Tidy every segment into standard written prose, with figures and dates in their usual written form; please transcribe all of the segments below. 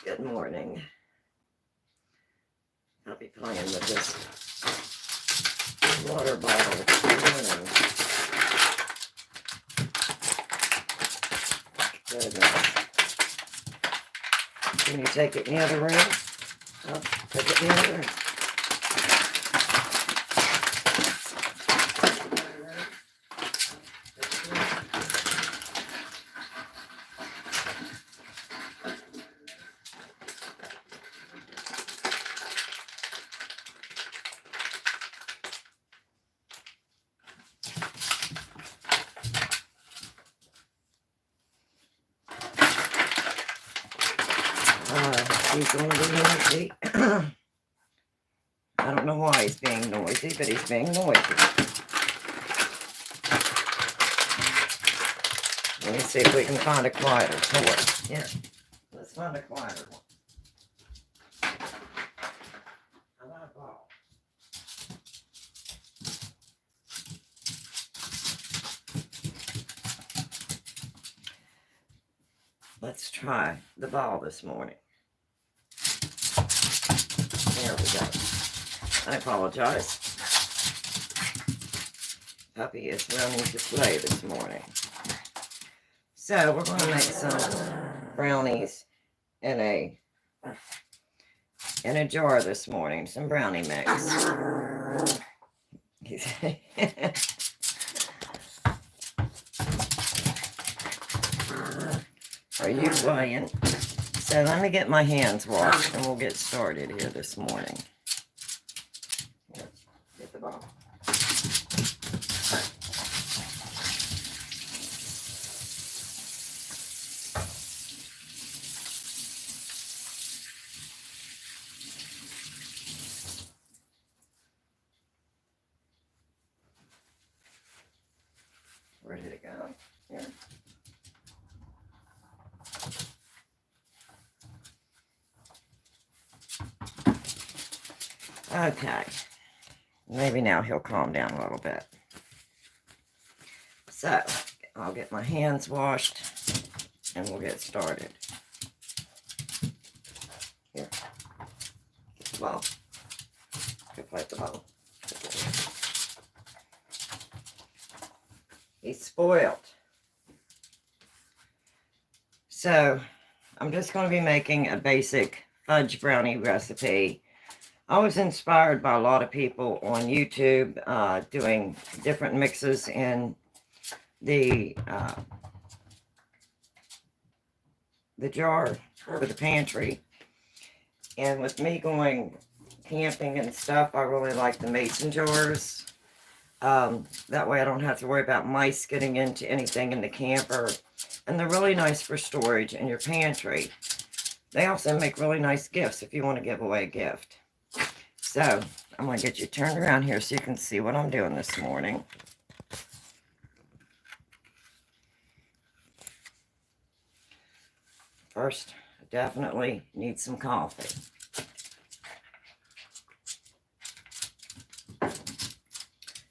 Good morning. I'll be playing with this water bottle this morning. Goodness. Can you take it in the other room? Oh, take it in the other room. He's going to be noisy. I don't know why he's being noisy, but he's being noisy. Let me see if we can find a quieter toy. Yeah, let's find a quieter one. How about a ball? Let's try the ball this morning. There we go. I apologize. Puppy is running to play this morning. So we're going to make some brownies in a jar this morning. Some brownie mix. Are you playing? So let me get my hands washed and we'll get started here this morning. Here, get the ball. Where did it go? Here. Okay, maybe now he'll calm down a little bit. So, I'll get my hands washed and we'll get started. Here, get the ball. Go play with the ball. He's spoiled. So, I'm just going to be making a basic fudge brownie recipe. I was inspired by a lot of people on YouTube doing different mixes in the jar for the pantry. And with me going camping and stuff, I really like the mason jars. That way I don't have to worry about mice getting into anything in the camper. And they're really nice for storage in your pantry. They also make really nice gifts if you want to give away a gift. So, I'm going to get you turned around here so you can see what I'm doing this morning. First, I definitely need some coffee.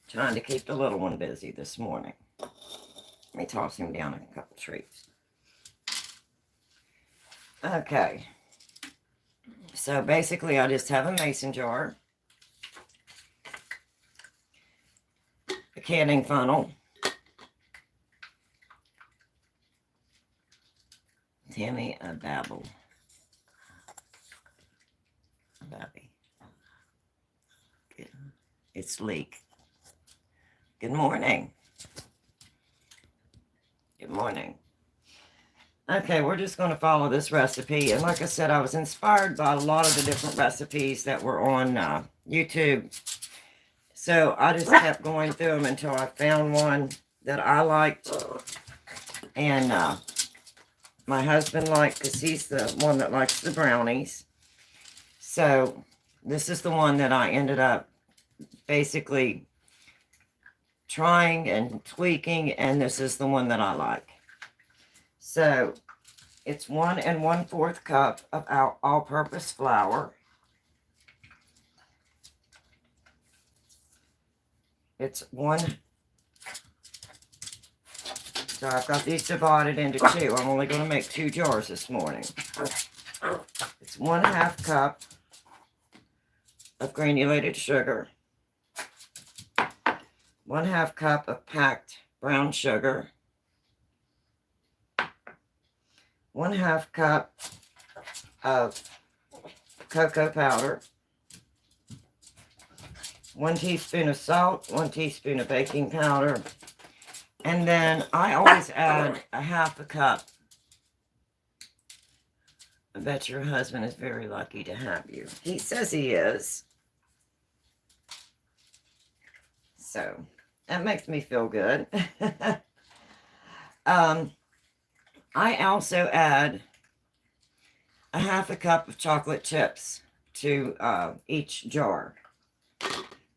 Trying to keep the little one busy this morning. Let me toss him down a couple treats. Okay. So basically, I just have a mason jar, a canning funnel, Tammy a babble, Babby, it's Leek. Good morning. Good morning. Okay, we're just going to follow this recipe. And like I said, I was inspired by a lot of the different recipes that were on YouTube. So I just kept going through them until I found one that I liked. And my husband liked, because he's the one that likes the brownies. So this is the one that I ended up basically trying and tweaking. And this is the one that I like. So, it's 1 1/4 cup of all-purpose flour. It's 1 So I've got these divided into two. I'm only going to make 2 jars this morning. It's 1/2 cup of granulated sugar, 1/2 cup of packed brown sugar, 1/2 cup of cocoa powder, 1 teaspoon of salt, 1 teaspoon of baking powder, and then I always add 1/2 cup. I bet your husband is very lucky to have you. He says he is. So that makes me feel good. I also add 1/2 cup of chocolate chips to each jar.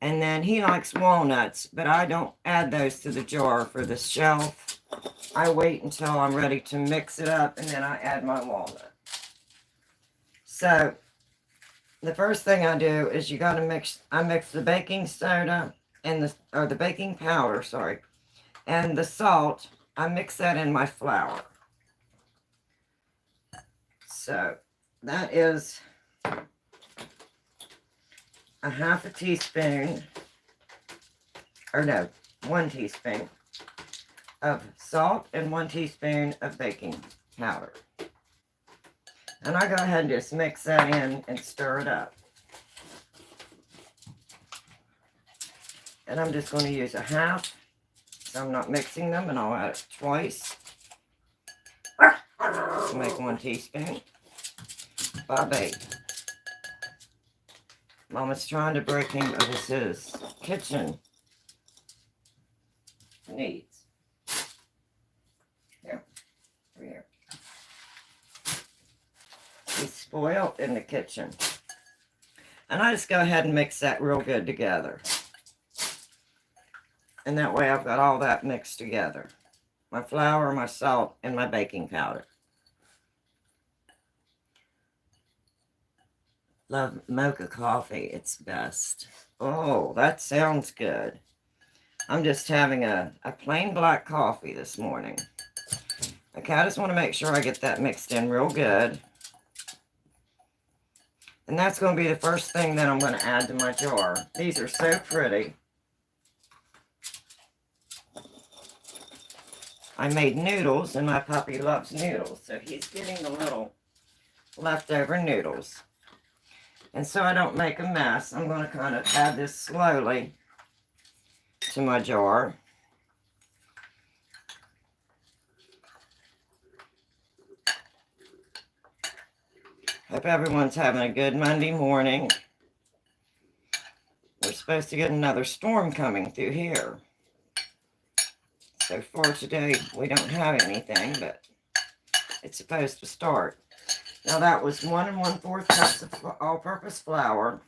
And then he likes walnuts, but I don't add those to the jar for the shelf. I wait until I'm ready to mix it up, and then I add my walnut. So the first thing I do is you got to I mix the baking soda and the baking powder, sorry, and the salt. I mix that in my flour. So that is 1/2 teaspoon, or no, 1 teaspoon of salt and 1 teaspoon of baking powder. And I go ahead and just mix that in and stir it up. And I'm just going to use 1/2, so I'm not mixing them, and I'll add it twice to make 1 teaspoon. Bobby. Mama's trying to break him of his kitchen needs. Here, over here. He's spoiled in the kitchen. And I just go ahead and mix that real good together. And that way I've got all that mixed together. My flour, my salt, and my baking powder. Love mocha coffee. It's best. Oh, that sounds good. I'm just having a plain black coffee this morning. Okay, I just want to make sure I get that mixed in real good. And that's going to be the first thing that I'm going to add to my jar. These are so pretty. I made noodles, and my puppy loves noodles, so he's getting the little leftover noodles. And so I don't make a mess, I'm going to kind of add this slowly to my jar. Hope everyone's having a good Monday morning. We're supposed to get another storm coming through here. So far today, we don't have anything, but it's supposed to start. Now that was 1 1/4 cups of all-purpose flour,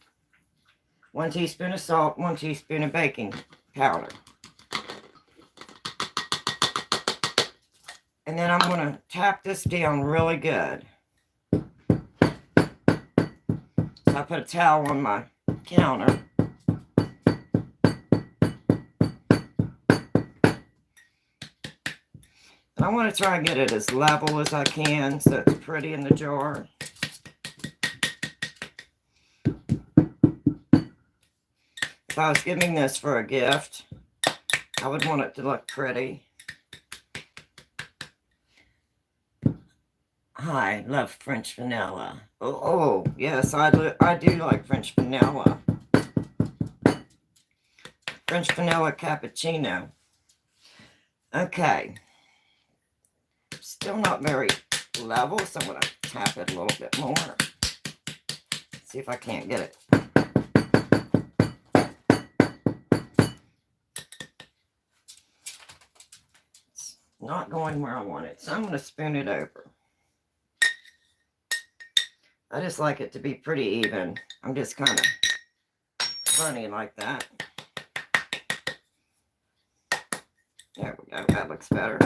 1 teaspoon of salt, 1 teaspoon of baking powder. And then I'm going to tap this down really good. So I put a towel on my counter. I want to try and get it as level as I can so it's pretty in the jar. If I was giving this for a gift, I would want it to look pretty. Hi, love French vanilla. Oh yes, I do like French vanilla. French vanilla cappuccino. Okay. Still not very level, so I'm going to tap it a little bit more. See if I can't get it. It's not going where I want it, so I'm going to spoon it over. I just like it to be pretty even. I'm just kind of funny like that. There we go. That looks better.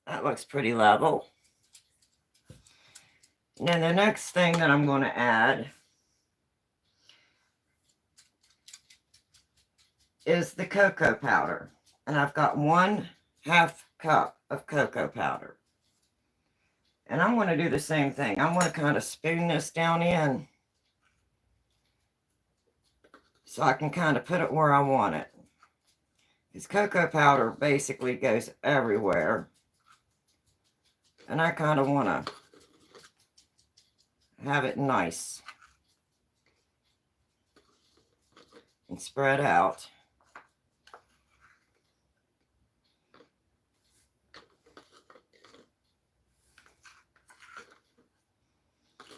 That looks pretty level. And then the next thing that I'm going to add is the cocoa powder. And I've got 1/2 cup of cocoa powder. And I'm going to do the same thing. I'm going to kind of spoon this down in so I can kind of put it where I want it. Because cocoa powder basically goes everywhere. And I kind of want to have it nice and spread out.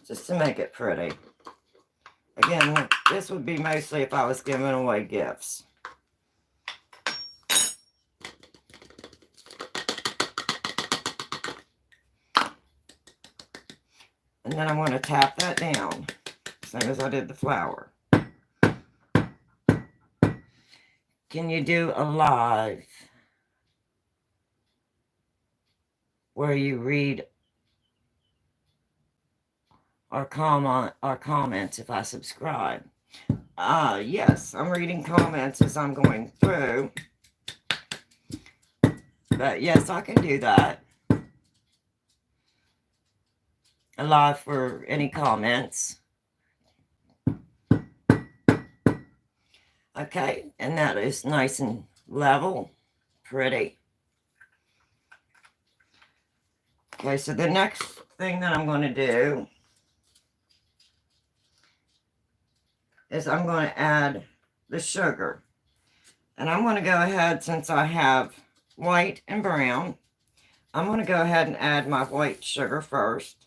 Just to make it pretty. Again, this would be mostly if I was giving away gifts. And then I'm going to tap that down, same as I did the flour. Can you do a live where you read our comments if I subscribe? Yes, I'm reading comments as I'm going through. But yes, I can do that. A live for any comments. Okay, and that is nice and level, pretty. Okay, so the next thing that I'm going to do is I'm going to add the sugar. And I'm going to go ahead, since I have white and brown, I'm going to go ahead and add my white sugar first.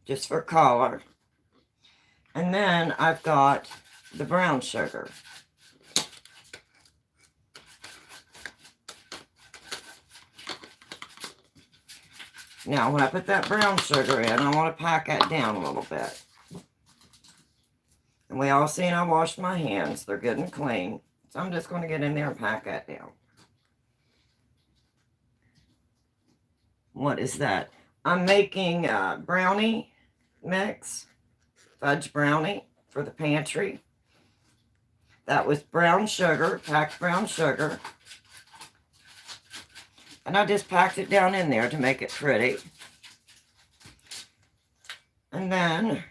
Just for color. And then I've got the brown sugar. Now, when I put that brown sugar in, I want to pack that down a little bit. And we all seen I washed my hands. They're good and clean. So I'm just going to get in there and pack that down. What is that? I'm making brownie mix. Fudge brownie for the pantry. That was brown sugar, packed brown sugar. And I just packed it down in there to make it pretty. And then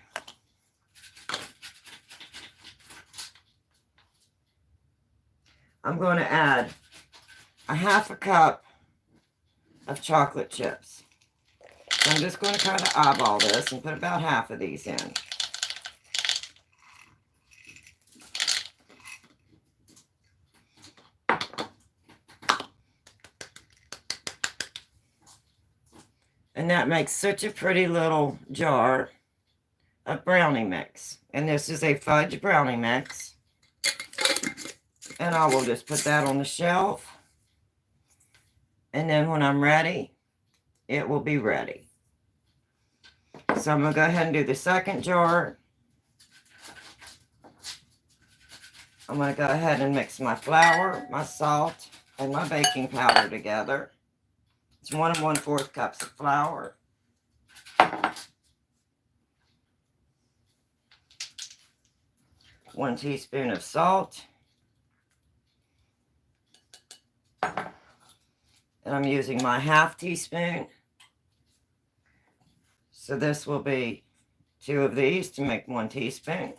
I'm going to add 1/2 cup of chocolate chips. So I'm just going to kind of eyeball this and put about half of these in. And that makes such a pretty little jar of brownie mix. And this is a fudge brownie mix. And I will just put that on the shelf. And then when I'm ready, it will be ready. So I'm going to go ahead and do the second jar. I'm going to go ahead and mix my flour, my salt, and my baking powder together. It's 1 1/4 cups of flour. 1 teaspoon of salt. And I'm using my 1/2 teaspoon. So this will be 2 of these to make 1 teaspoon.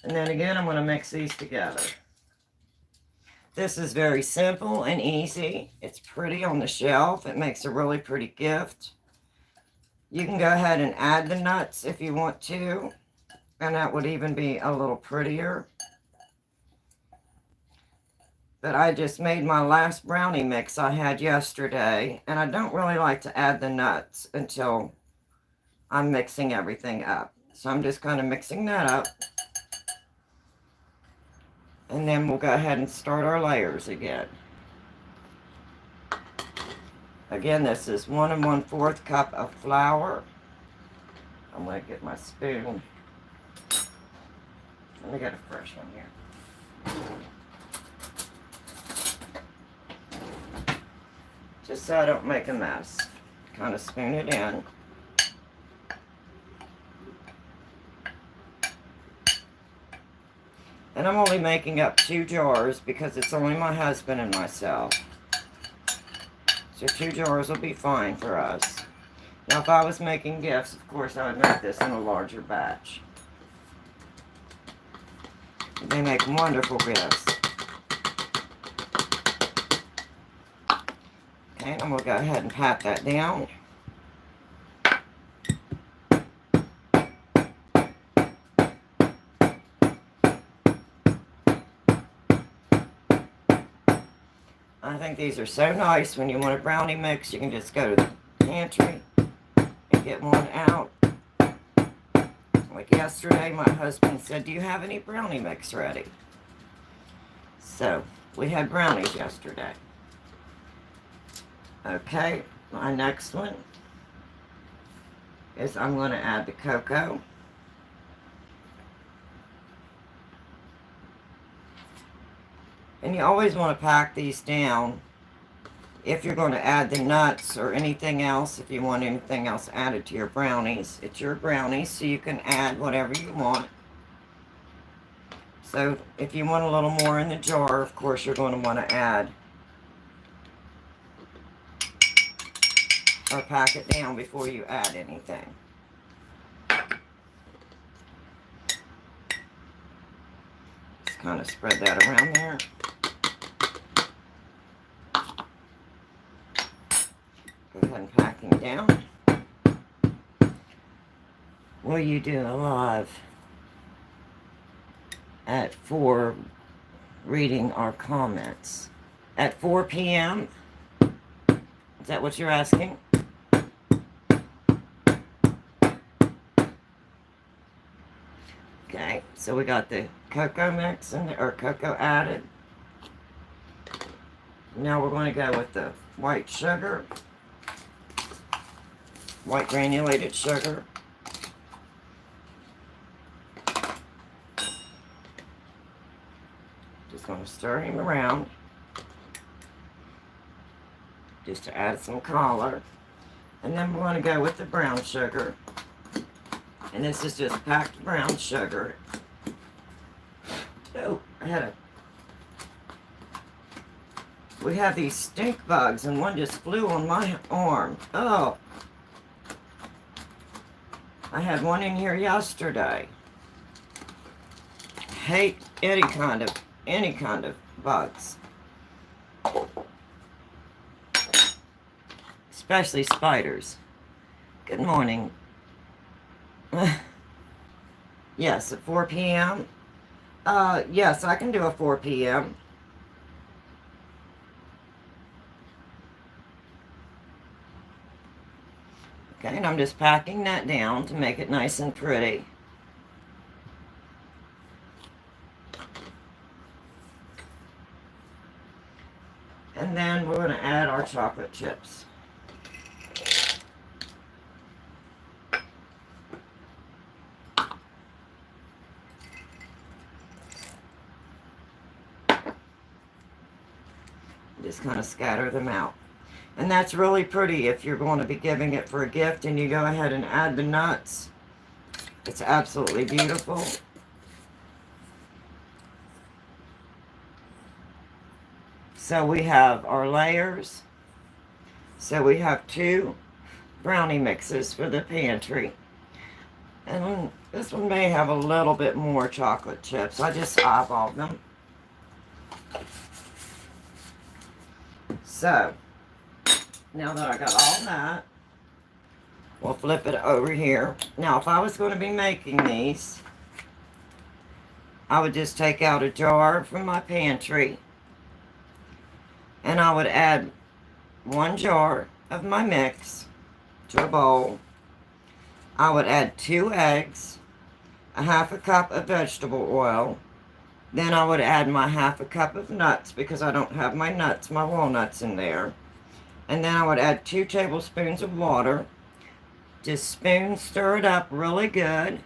And then again, I'm going to mix these together. This is very simple and easy. It's pretty on the shelf. It makes a really pretty gift. You can go ahead and add the nuts if you want to, and that would even be a little prettier. But I just made my last brownie mix I had yesterday, and I don't really like to add the nuts until I'm mixing everything up. So I'm just kind of mixing that up. And then we'll go ahead and start our layers again. Again, this is 1 1/4 cup of flour. I'm going to get my spoon. Let me get a fresh one here. Just so I don't make a mess. Kind of spoon it in. And I'm only making up 2 jars because it's only my husband and myself. So 2 jars will be fine for us. Now if I was making gifts, of course I would make this in a larger batch. They make wonderful gifts. Okay, I'm going to go ahead and pat that down. I think these are so nice. When you want a brownie mix, you can just go to the pantry and get one out. Like yesterday, my husband said, "Do you have any brownie mix ready?" So, we had brownies yesterday. Okay, my next one is I'm going to add the cocoa. And you always want to pack these down if you're going to add the nuts or anything else. If you want anything else added to your brownies, it's your brownies, so you can add whatever you want. So if you want a little more in the jar, of course you're going to want to add or pack it down before you add anything. Just kind of spread that around there. Go ahead and packing down. Will you do a live at 4 reading our comments? At 4 p.m.? Is that what you're asking? Okay, so we got the cocoa mix or cocoa added. Now we're going to go with the white sugar. White granulated sugar. Just going to stir him around just to add some color. And then we're going to go with the brown sugar. And this is just packed brown sugar. Oh, we have these stink bugs and one just flew on my arm. Oh. I had one in here yesterday. Hate any kind of bugs. Especially spiders. Good morning. Yes, at 4 p.m. Yes, I can do a 4 p.m. Okay, and I'm just packing that down to make it nice and pretty. And then we're going to add our chocolate chips. Just kind of scatter them out. And that's really pretty if you're going to be giving it for a gift and you go ahead and add the nuts. It's absolutely beautiful. So we have our layers. So we have 2 brownie mixes for the pantry. And this one may have a little bit more chocolate chips. I just eyeballed them. So, now that I got all that, we'll flip it over here. Now, if I was going to be making these, I would just take out a jar from my pantry, and I would add 1 jar of my mix to a bowl. I would add 2 eggs, a 1/2 cup of vegetable oil. Then I would add my 1/2 cup of nuts because I don't have my nuts, my walnuts in there. And then I would add 2 tablespoons of water. Just stir it up really good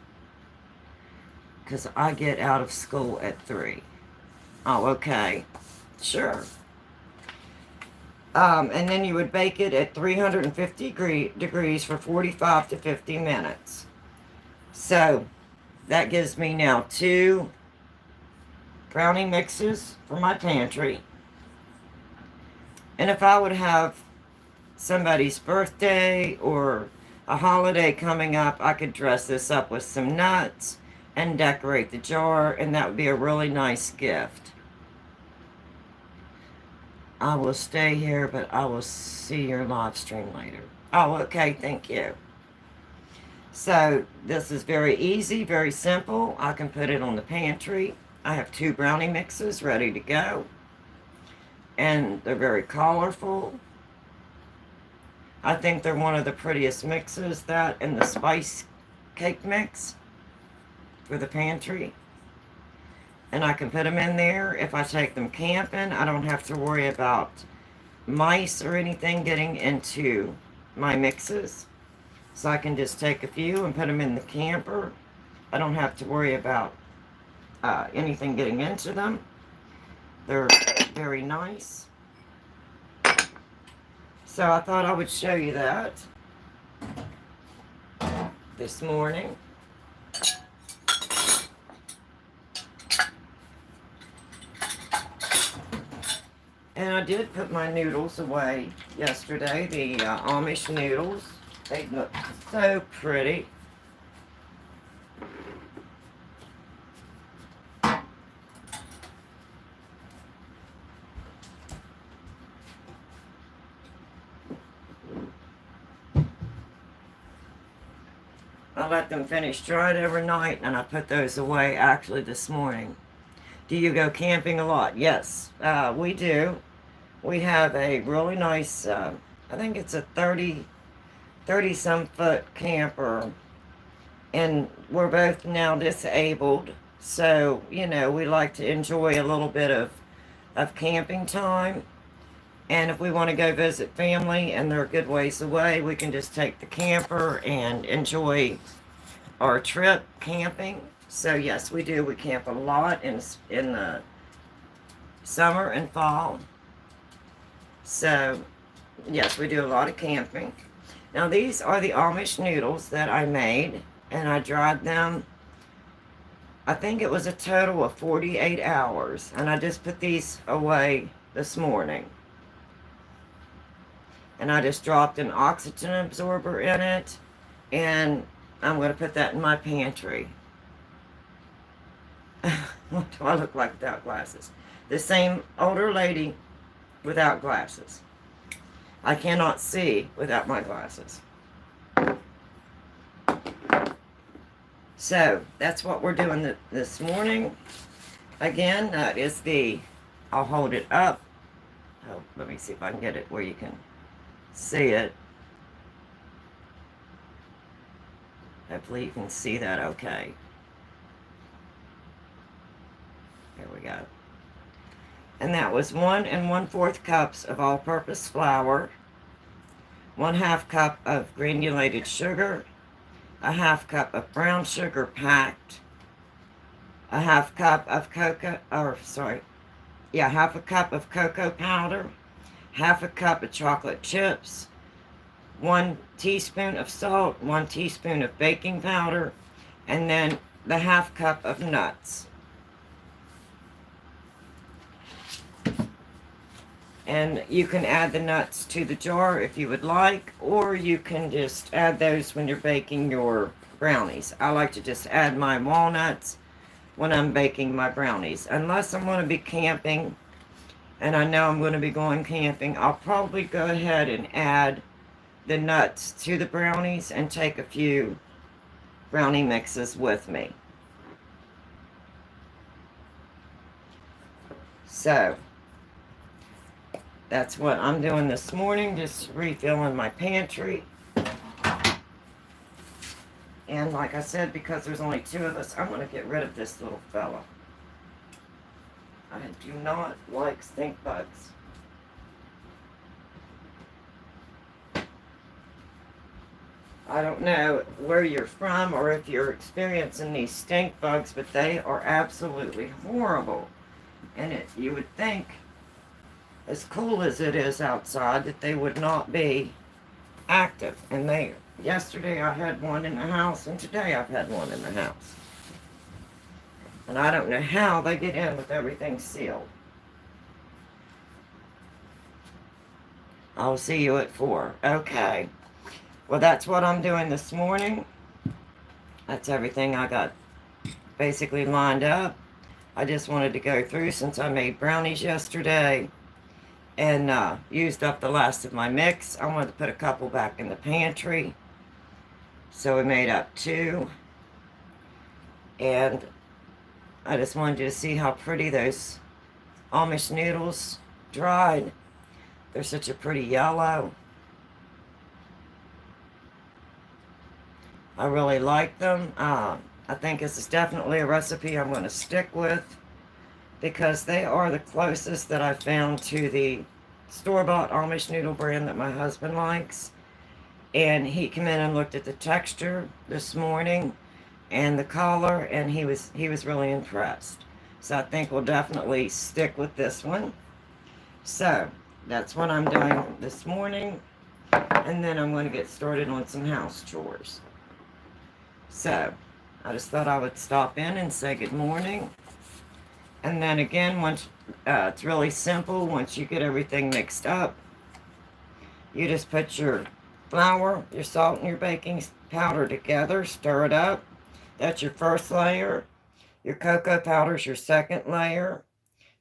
because I get out of school at 3. Oh, okay. Sure. And then you would bake it at 350 degrees for 45 to 50 minutes. So that gives me now 2 brownie mixes for my pantry. And if I would have somebody's birthday or a holiday coming up, I could dress this up with some nuts and decorate the jar, and that would be a really nice gift. I will stay here, but I will see your live stream later. Oh, okay, thank you. So this is very easy, very simple. I can put it on the pantry. I have 2 brownie mixes ready to go. And they're very colorful. I think they're one of the prettiest mixes, that and the spice cake mix for the pantry. And I can put them in there. If I take them camping, I don't have to worry about mice or anything getting into my mixes. So I can just take a few and put them in the camper. I don't have to worry about anything getting into them. They're very nice. So I thought I would show you that this morning. And I did put my noodles away yesterday, the Amish noodles. They look so pretty. I let them finish dried overnight, and I put those away actually this morning. Do you go camping a lot? Yes, we do. We have a really nice, I think it's a 30-some foot camper, and we're both now disabled, so, you know, we like to enjoy a little bit of camping time. And if we want to go visit family and they're a good ways away, we can just take the camper and enjoy our trip camping. So yes, we do. We camp a lot in the summer and fall. So yes, we do a lot of camping. Now these are the Amish noodles that I made, and I dried them. I think it was a total of 48 hours, and I just put these away this morning. And I just dropped an oxygen absorber in it, and I'm going to put that in my pantry. What do I look like without glasses? The same older lady without glasses. I cannot see without my glasses. So, that's what we're doing this morning. Again, that is I'll hold it up. Oh, let me see if I can get it where you can see it. Hopefully you can see that okay. There we go. And that was 1 1/4 cups of all-purpose flour, 1/2 cup of granulated sugar, 1/2 cup of brown sugar packed, 1/2 cup of half a cup of cocoa powder, 1/2 cup of chocolate chips, 1 teaspoon of salt, 1 teaspoon of baking powder, and then the 1/2 cup of nuts. And you can add the nuts to the jar if you would like, or you can just add those when you're baking your brownies. I like to just add my walnuts when I'm baking my brownies. Unless I'm going to be camping, and I know I'm going to be going camping, I'll probably go ahead and add the nuts to the brownies and take a few brownie mixes with me. So that's what I'm doing this morning, just refilling my pantry. And like I said, because there's only 2 of us, I'm going to get rid of this little fella. I do not like stink bugs. I don't know where you're from or if you're experiencing these stink bugs, but they are absolutely horrible. And you would think, as cool as it is outside, that they would not be active. And yesterday I had one in the house, and today I've had one in the house. And I don't know how they get in with everything sealed. I'll see you at 4. Okay. Well, that's what I'm doing this morning. That's everything I got basically lined up. I just wanted to go through since I made brownies yesterday and used up the last of my mix. I wanted to put a couple back in the pantry. So we made up 2. And I just wanted you to see how pretty those Amish noodles dried. They're such a pretty yellow. I really like them. I think this is definitely a recipe I'm going to stick with because they are the closest that I found to the store-bought Amish noodle brand that my husband likes. And he came in and looked at the texture this morning and the color, and he was really impressed. So I think we'll definitely stick with this one. So that's what I'm doing this morning, and then I'm going to get started on some house chores. So I just thought I would stop in and say good morning. And then again, once it's really simple. Once you get everything mixed up, you just put your flour, your salt, and your baking powder together, stir it up. That's your first layer. Your cocoa powder is your second layer.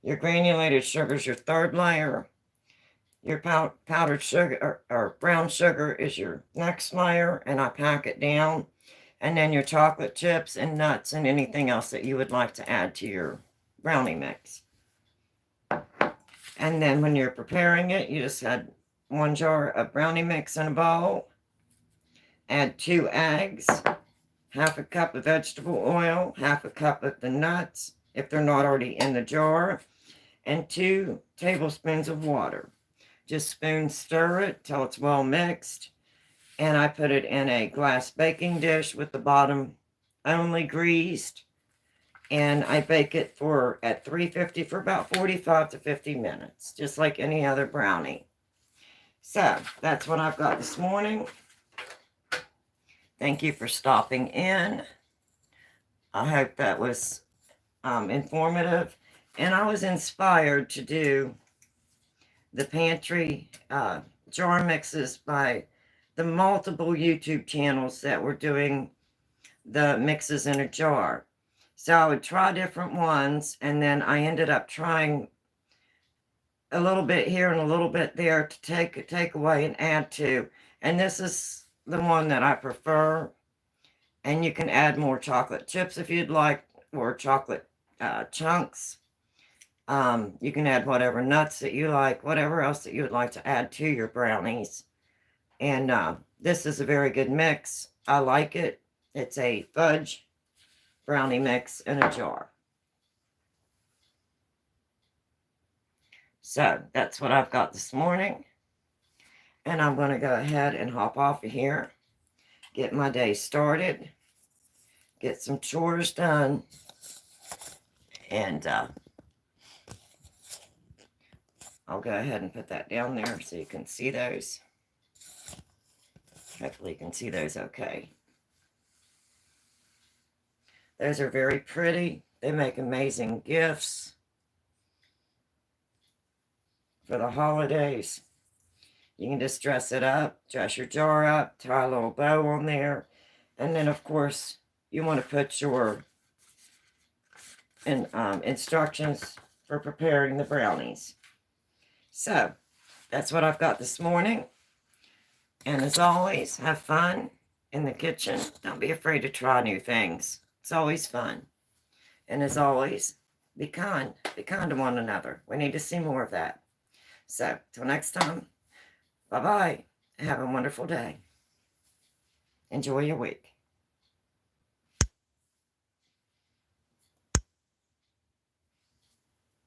Your granulated sugar is your third layer. Your powdered sugar or brown sugar is your next layer, and I pack it down. And then your chocolate chips and nuts and anything else that you would like to add to your brownie mix. And then when you're preparing it, you just add 1 jar of brownie mix in a bowl. Add 2 eggs, half a cup of vegetable oil, half a cup of the nuts, if they're not already in the jar, and 2 tablespoons of water. Just spoon stir it till it's well mixed. And I put it in a glass baking dish with the bottom only greased. And I bake it at 350 for about 45 to 50 minutes, just like any other brownie. So that's what I've got this morning. Thank you for stopping in. I hope that was informative. And I was inspired to do the pantry jar mixes by the multiple YouTube channels that were doing the mixes in a jar. So I would try different ones, and then I ended up trying a little bit here and a little bit there to take away and add to. And this is the one that I prefer. And you can add more chocolate chips if you'd like, or chocolate chunks. You can add whatever nuts that you like, whatever else that you would like to add to your brownies. And this is a very good mix. I like it. It's a fudge brownie mix in a jar. So that's what I've got this morning. And I'm going to go ahead and hop off of here, get my day started, get some chores done, and I'll go ahead and put that down there so you can see those. Hopefully you can see those okay. Those are very pretty. They make amazing gifts for the holidays. You can just dress it up, dress your jar up, tie a little bow on there. And then, of course, you want to put your instructions for preparing the brownies. So, that's what I've got this morning. And as always, have fun in the kitchen. Don't be afraid to try new things. It's always fun. And as always, be kind. Be kind to one another. We need to see more of that. So, till next time, bye-bye. Have a wonderful day. Enjoy your week.